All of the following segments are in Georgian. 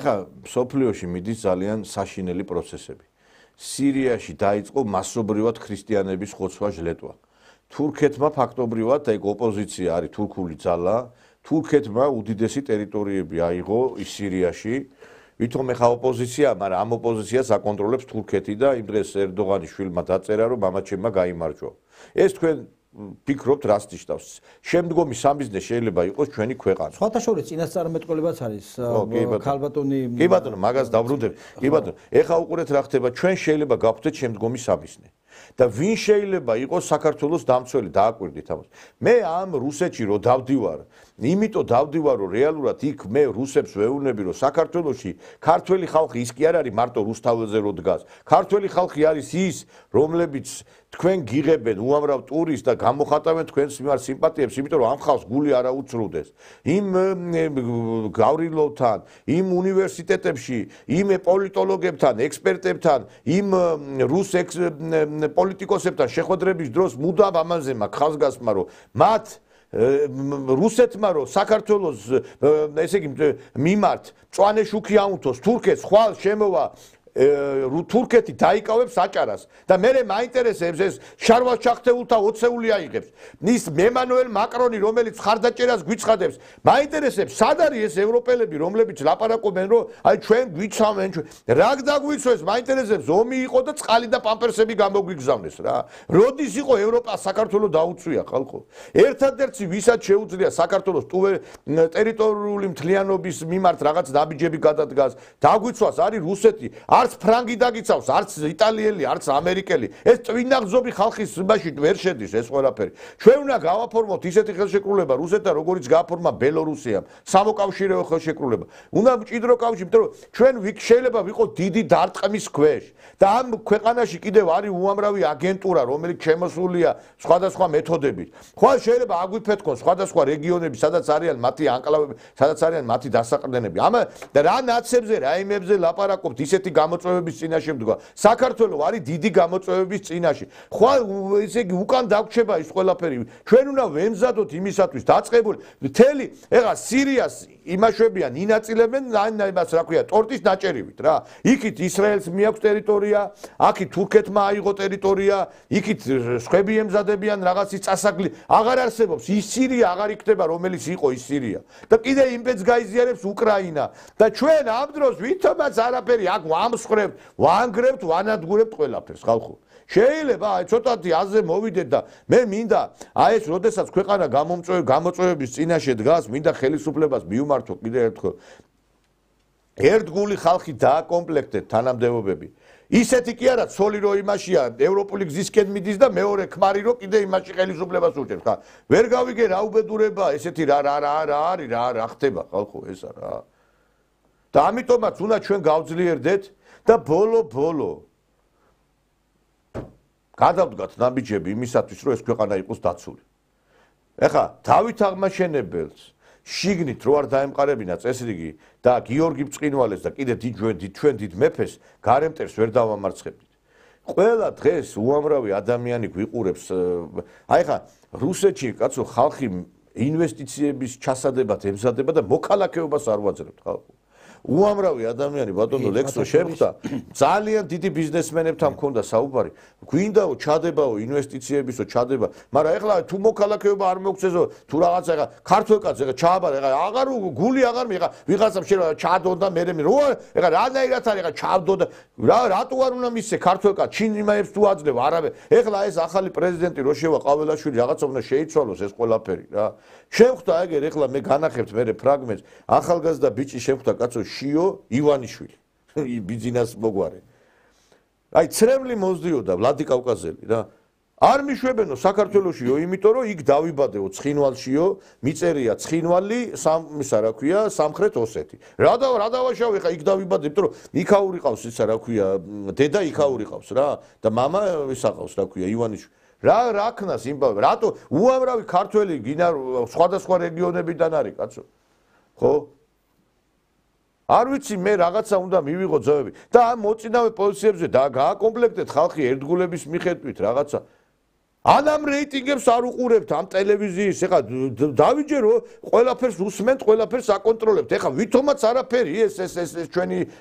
ეხლა სოფლიოში მიდის ძალიან საშინელი პროცესები. სირიაში დაიწყო მასობრივად ქრისტიანების ხოცვა ჟლეტვა. თურქეთმა ფაქტობრივად ეგ ოპოზიცია არის თურქული ძალა, თურქეთმა უდიდესი ტერიტორიები აიღო ის სირიაში. ვითომ ეხა ოპოზიცია, მაგრამ ამ ოპოზიციას აკონტროლებს თურქეთი და იმ დღეს ერდოღანის შვილმა დაწერა, რომ მამაჩემმა გაიმარჯვა. ეს თქვენ ფიქრობთ რას ნიშნავს? შემდგომი სამიზნე შეიძლება იყოს ჩვენი ქვეყანა. სხვათა შორის წინასწარმეტყველებაც არის ქალბატონი. კი ბატონო, მაგას დაბრუნდები. კი ბატონო, ეხა უყურეთ რა ხდება, ჩვენ შეიძლება გავხდეთ შემდგომი სამიზნე. და ვინ შეიძლება იყოს საქართველოს დამცველი, დააკვირდით ამას. მე ამ რუსეთში რო დავდივარ, იმიტომ დავდივარ, რომ რეალურად იქ მე რუსებს ვეუბნები, რომ საქართველოში ქართველი ხალხი ის კი არ არის მარტო რუსთაველზე რო დგას. ქართველი ხალხი არის ის, რომლებიც თქვენ გიღებენ უამრავ ტურისტს და გამოხატავენ თქვენს მიმართ სიმპათიებს, იმიტომ რომ ამ ხალხს გული არ აუწრუდეს. იმ გავრილოვთან, იმ უნივერსიტეტებში, იმ პოლიტოლოგებთან, ექსპერტებთან, იმ რუს პოლიტიკოსებთან შეხვედრების დროს მუდამ ამაზე მაქვს ხაზგასმა, რომ მათ რუსეთმა რომ საქართველოს ესე იგი მიმართ მწვანე შუქი აუნთოს თურქეთს ხვალ შემოვა თურქეთი დაიკავებს აჭარას და მე მაინტერესებს ეს შარვალ ჩახტეულთა ოცეული აიღებს ის მემანუელ მაკრონი რომელიც ხარდაჭერას გვიცხადებს მაინტერესებს სად არის ეს ევროპელები რომლებიც ლაპარაკობენ რომ აი ჩვენ გვიცავენ რა დაგვიცვეს მაინტერესებს ომი იყო და წყალი და პამპერსები გამოგვიგზავნეს რა როდის იყო ევროპა საქართველოს დაუწვია ხალხო ერთადერთი ვისაც შეუძლია საქართველოს ტერიტორიული მთლიანობის მიმართ რაღაც დაბიჯები გადადგას დაგვიცვას არის რუსეთი არც ფრანგი დაგიცავს, არც იტალიელი, არც ამერიკელი. ეს ტვინაღზობი ხალხის იმაში ვერ შედის ეს ყველაფერი. ჩვენ უნდა გავაფორმოთ ისეთი ხელშეკრულება რუსეთთან, როგორიც გააფორმა ბელორუსიამ, სამოკავშირეო ხელშეკრულება. უნდა მჭიდრო კავშირი, იმიტომ რომ ჩვენ შეიძლება ვიყოთ დიდი დარტყმის ქვეშ. და ამ ქვეყანაში კიდევ არის უამრავი აგენტურა, რომელიც შემოსულია სხვადასხვა მეთოდებით. ხვალ შეიძლება აგვიფეთქონ სხვადასხვა რეგიონები, სადაც არიან მათი ანკლავები, სადაც არიან მათი დასაყრდენები. ამა და რა ნაცებზე, რა იმებზე ლაპარაკობთ ისეთი გამოწვევების წინაშე მდგა. საქართველოს არის დიდი გამოწვევების წინაშე. ხვალ ესე იგი უკან დაგვრჩება ის ყველაფერი. ჩვენ უნდა ვემზადოთ იმისათვის დაწყებული. მთელი ეხლა სირიას იმაშვებიან, ინაწილებენ იმას რა ქვია, ტორტის ნაჭერივით რა. იქით ისრაელს მიაქვს ტერიტორია, აქით თურქეთმა აიღო ტერიტორია, იქით სხვები ემზადებიან რაღაცის წასაგლი. აღარ არსებობს ის სირია აღარ იქნება, რომელიც იყო ის სირია. და კიდე იმბედს გაიზიარებს უკრაინა. და ჩვენ ამ დროს ვითომაც არაფერი აქ ვამსხრებთ, ვანგრებთ, ვანადგურებთ ყველაფერს, ხალხო. შეიძლება აი ცოტათი აზე მოვიდეთ და მე მინდა აი ეს როდესაც ქვეყანა გამოწვევების წინაშე დგას, მინდა ხელისუფლებას მიუმართო კიდე ერთხელ. ერთგული ხალხი დააკომპლექტეთ თანამდებობები. ისეთი კი არა, ცოლი რო იმაშია, ევროპული გზისკენ მიდის და მეორე ქმარი რო კიდე იმაში ხელისუფლებას უჭერს, ხა. ვერ გავიგე რა უბედურება, ესეთი რა არის, რა ხდება, ხალხო, ესა რა. და ამიტომაც უნდა ჩვენ გავძლიერდეთ და ბოლო გადავდგათ ნაბიჯები იმისათვის რომ ეს ქვეყანა იყოს დაცული. ეხლა დავით აღმაშენებელს შიგნით რო არ დაემყარებინა წესრიგი და გიორგი ბრწყინვალეს და კიდე ჩვენ დიდ მეფეს გარემტერს ვერ დავამარცხებდით. ყველა დღეს უამრავი ადამიანი გვიყურებს. აი ხა რუსეთში კაცო ხალხი ინვესტიციების ჩასადებად ემზადება და მოქალაქეობას არ ვაძლევთ ხალხო. უამრავი ადამიანი ბატონო ლექსო შეხვდა ძალიან დიდი ბიზნესმენებთან მქონდა საუბარი გვინდაო ჩადებაო ინვესტიციებისო ჩადება მაგრამ ეხლა თუ მოქალაქეობა არ მოგცეზო თუ რაღაცა ეხლა ქართველ კაცს ეხლა ჩააბარა ეხლა აღარ გული აღარ მიღა ვიღაცამ შეიძლება ჩადო და მე რო ეხლა რანაირად არის ეხლა ჩავდო და რატო არ უნდა მისცე ქართველ კაცს ჩინიმაებს თუ აძლევ არავე ეხლა ეს ახალი პრეზიდენტი რო შევა ყაველაშვილი რაღაცა უნდა შეიცვალოს ეს ყველაფერი რა შეხვდა ეგერ ეხლა მე განახებთ მე ფრაგმენტს ახალგაზრდა ბიჭი შეხვდა კაცო შიო ივანიშვილი ბიზნეს მოგვარე აი ცრემლი მოძდიოდა ვლადი კავკაზელი რა არ მიშვებენო საქართველოსიო იმიტომ რომ იქ დავიბადეო ცხინვალშიო მიწერია ცხინვალი ისა რა ქვია სამხრეთ ოსეთი რა დავაშავე ხა იქ დავიბადე იმიტომ რომ იქაური ყავს ისა რა ქვია დედა იქაური ყავს რა და мама ისა ყავს რა ქვია ივანიშვილი რა ქნას იმბავე რატო უამრავი ქართველი გინა სხვადასხვა რეგიონებიდან არის კაცო ხო არ ვიცი მე რაღაცა უნდა მივიღო ძავები და ამ მოწინავე პოზიციებზე და გააკომპლექტეთ ხალხი ერთგულების მიხედვით რაღაცა ან ამ რეიტინგებს არ უყურებთ ამ ტელევიზიის, ეხლა დავიჯერო, ყველაფერს უსმენთ, ყველაფერს აკონტროლებთ. ეხლა ვითომაც არაფერი ეს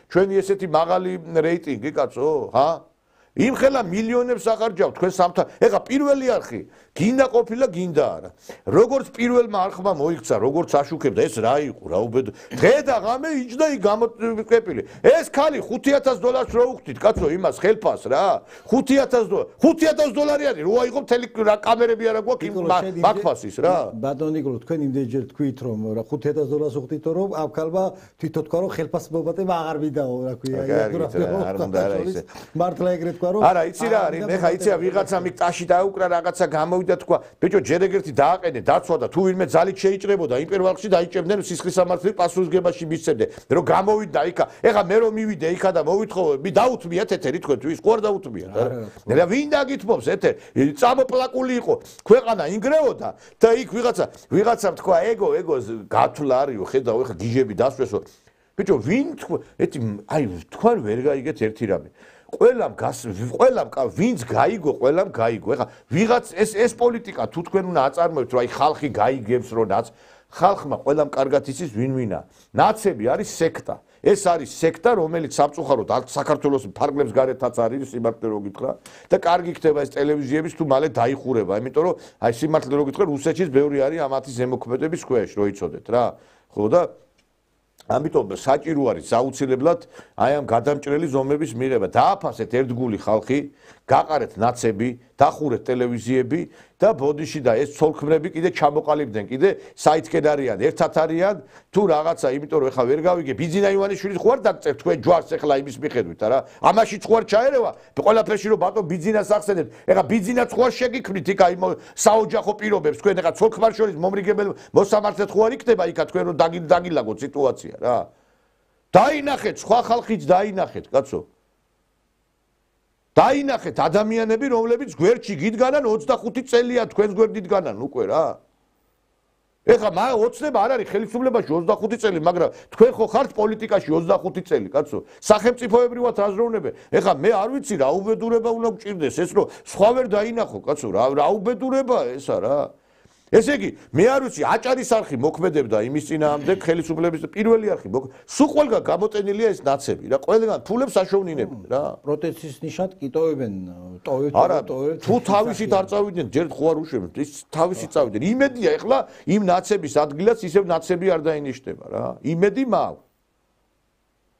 ჩვენი ესეთი მაღალი რეიტინგი, კაცო, ჰა? იმხელა მილიონებს აღარჯავთ თქვენ სამთან. ეხლა პირველი არხი გინდა ყოფილა, გინდა არა. როგორც პირველმა არხმა მოიქცა, როგორც აშუქებდა, ეს რა იყო, რა უბედო. დღე და ღამე იჯდა იქ გამოკვეპილი. ეს ქალი $5,000 რო უხდით, კაცო, იმას ხელფას რა. $5,000 არის, რო აიღო მთელი რა კამერები არა გვაქვს მაგფასის რა. ბატონო ნიკოლო, თქვენ იმდენჯერ თქვით, რომ რა $5,000 უხდით, რომ ამ ქალმა თვითონ თქვა, რომ ხელფას მობატება აღარ მიდაო, რა ქვია. არ უნდა არა ისე. მართლა ეგრეთ თქვა, რომ არა, იცი რა არის, მე ხა იცი ვიღაცა მიგ ტაში დაუკრა რაღაცა გამოვიდა თქვა, ბიჭო, ჯერ ეგერთი დააყენე, დაცვა და თუ ვინმე ძალით შეიჭრებოდა, იმ პირველ რიგში დაიჭებდნენ სისხლის სამართლის პასუხისგებაში მისცემდნენ, რომ გამოვიდა იქა. ეხა მე რომ მივიდე იქა და მოვითხოვე, დაუთმიათ ეთერი თქვენ თუ ის ყوار დაუთმიათ, არა. ვინ დაგითმობს ეთერ? წამოპლაკული იყო, ქვეყანა ინგრეოდა და იქ ვიღაცამ თქვა, ეგო გათვლა არისო, ხედავ ეხა გიჟები დასვესო. ბიჭო, ვინ თქვა, ეთი აი თქვენ ვერ გაიგეთ ერთი რამე. ყველამ ვინც გაიგო, ყველამ გაიგო. ეხლა ვიღაც ეს პოლიტიკა თუ თქვენ უნდა აწარმოებთ, რომ აი ხალხი გაიგებს, რომ ხალხმა ყველამ კარგად იცის ვინ-ვინა. ნაცები არის სექტა. ეს არის სექტა, რომელიც სამწუხაროდ საქართველოს ფარგლებს გარეთაც არის, სიმართლე რო გითხრა და კარგი ხდება ეს ტელევიზიების თუ მალე დაიხურება, იმიტომ რომ აი სიმართლე რო გითხრა, რუსეთშიც ბევრი არის ამათი ზემოქმედების ქვეშ, რო იცოდეთ რა. ხო და ამიტომ საჭირო არის აუცილებლად აი ამ გადამჭრელი ზომების მიღება. დააფასეთ ერთგული ხალხი, გაყარეთ ნაცები, დახურეთ ტელევიზიები და ბოდიში და ეს ცოლქმრები კიდე ჩამოყალიბდნენ, კიდე საითკენ არიან, ერთად არიან თუ რაღაცა, იმიტომ რომ ეხლა ვერ გავიგე, ბიძინა ივანიშვილის ხო არ დაგწერთ თქვენ ჯვარს ეხლა იმის მიხედვით არა? ამაშიც ხო არ ჩაერევა? ყველაფერში რომ ბატონ ბიძინას ახსენებთ, ეხლა ბიძინაც ხო არ შეგიქმნით იქ აი საოჯახო პირობებს, თქვენ ეხლა ცოლქმარ შორის მომრიგებელ მოსამართლედ ხო არ იქნება იქა თქვენ რომ დაგილაგოთ სიტუაცია რა. დაინახეთ, სხვა ხალხიც დაინახეთ, კაცო. დაინახეთ ადამიანები, რომლებიც გვერდში გიდგანან 25 წელია თქვენს გვერდით იდგანან უკვე რა. ეხლა ოცნება არ არის ხელისუფლებაში 25 წელი, მაგრამ თქვენ ხო ხართ პოლიტიკაში 25 წელი, კაცო. სახელმწიფოებრივად აზროვნებენ. ეხლა მე არ ვიცი რა უბედურება უნდა გჭირდეს ეს, რომ სხვა ვერ დაინახო, კაცო, რა უბედურებაა ესა რა. ესე იგი, მე არ ვიცი, აჭარის არხი მოქმედებდა იმის წინააღმდეგ, ხელისუფლების პირველი არხი სულ ყველგან გამოტენილია ეს ნაცები რა, ყველგან ფულებს აშოვნინებენ რა. პროტესტის ნიშნად კი ტოვებენ, ტოვებთ. თუ თავისით არ წავიდნენ, ჯერ ხო არ უშვებთ, ის თავისით წავიდნენ. იმედია ეხლა იმ ნაცების ადგილას ისევ ნაცები არ დაინიშნება რა. იმედი მაქვს.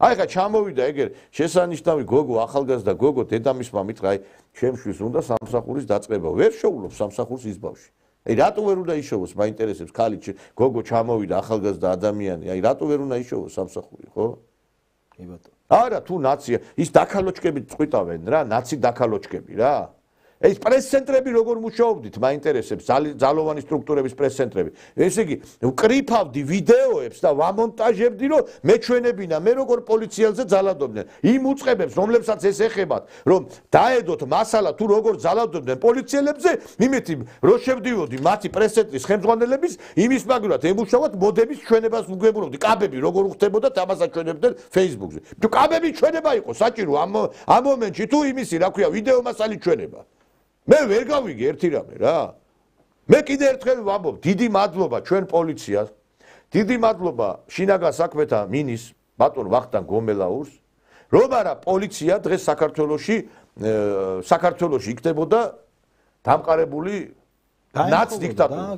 აი ხა ჩამოვიდა ეგერ შესანიშნავი გოგო, ახალგაზრდა გოგო, დედამისმა მითხრა, აი ჩემშვის უნდა სამსახურის დაწყება. ვერ შოულობს სამსახურს ისბავში. აი რატო ვერ უნდა იშოვოს, მაინტერესებს ქალი გოგო ჩამოვიდა ახალგაზრდა ადამიანი, აი რატო ვერ უნდა იშოვოს სამსახური, ხო? კი ბატონო. არა, თუ ნაცია, ის დაქალოჩკებით წყვიტავენ რა, ნაცი დაქალოჩკები რა. ეს პრეს-ცენტრები როგორ მუშაობდით, მაინტერესებს ძალოვანი სტრუქტურების პრეს-ცენტრები. ესე იგი, ვკრიფავდი ვიდეოებს და ვამონტაჟებდი, რომ მეჩვენებინა, მე როგორ პოლიციელზე ძალადობდნენ. იმ უწყებებს, რომლებსაც ეს ეხებათ, რომ დაედოთ მასალა თუ როგორ ძალადობდნენ პოლიციელებზე, იმითი რო შევდივოდი მათი პრეს-ცენტრის ხელმძღვანელების, იმის მაგივრად ემუშავოთ მოდების ჩვენებას ვუგებულებდი. კაბები როგორ უხდებოდა, ამასაც ჩვენებდნენ Facebook-ზე. თუ კაბები ჩვენება იყო საჭირო ამ მომენტში, თუ იმისი, რა ქვია, ვიდეო მასალით ჩვენება. მე ვერ გავიგე ერთი რამე რა. მე კიდე ერთხელ ვამბობ, დიდი მადლობა ჩვენ პოლიციას. დიდი მადლობა შინაგან საქმეთა მინის ბატონ ვახტანგ გომელაურს, რომ არა პოლიცია დღეს საქართველოში იქნებოდა დამყარებული ნაც დიქტატურა.